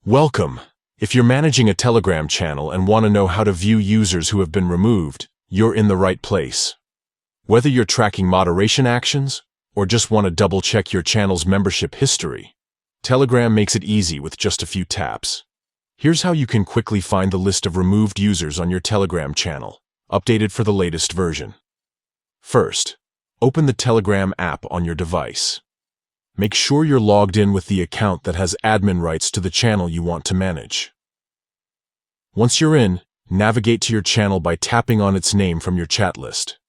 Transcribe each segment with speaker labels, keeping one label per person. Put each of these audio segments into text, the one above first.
Speaker 1: Welcome! If you're managing a Telegram channel and want to know how to view users who have been removed, you're in the right place. Whether you're tracking moderation actions or just want to double-check your channel's membership history, Telegram makes it easy with just a few taps. Here's how you can quickly find the list of removed users on your Telegram channel, updated for the latest version. First, open the Telegram app on your device. Make sure you're logged in with the account that has admin rights to the channel you want to manage. Once you're in, navigate to your channel by tapping on its name from your chat list.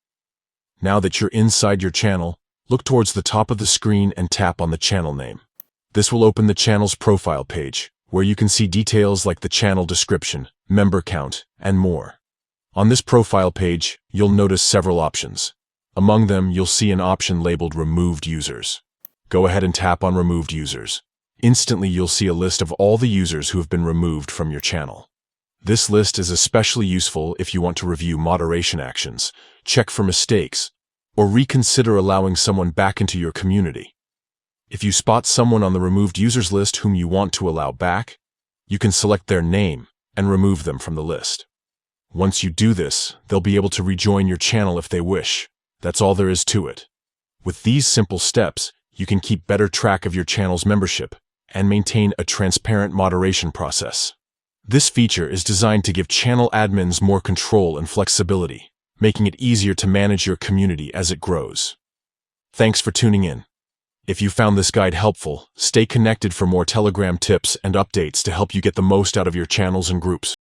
Speaker 1: Now that you're inside your channel, look towards the top of the screen and tap on the channel name. This will open the channel's profile page, where you can see details like the channel description, member count, and more. On this profile page, you'll notice several options. Among them, you'll see an option labeled Removed Users. Go ahead and tap on Removed Users. Instantly, you'll see a list of all the users who have been removed from your channel. This list is especially useful if you want to review moderation actions, check for mistakes, or reconsider allowing someone back into your community. If you spot someone on the Removed Users list whom you want to allow back, you can select their name and remove them from the list. Once you do this, they'll be able to rejoin your channel if they wish. That's all there is to it. With these simple steps, you can keep better track of your channel's membership and maintain a transparent moderation process. This feature is designed to give channel admins more control and flexibility, making it easier to manage your community as it grows. Thanks for tuning in. If you found this guide helpful, stay connected for more Telegram tips and updates to help you get the most out of your channels and groups.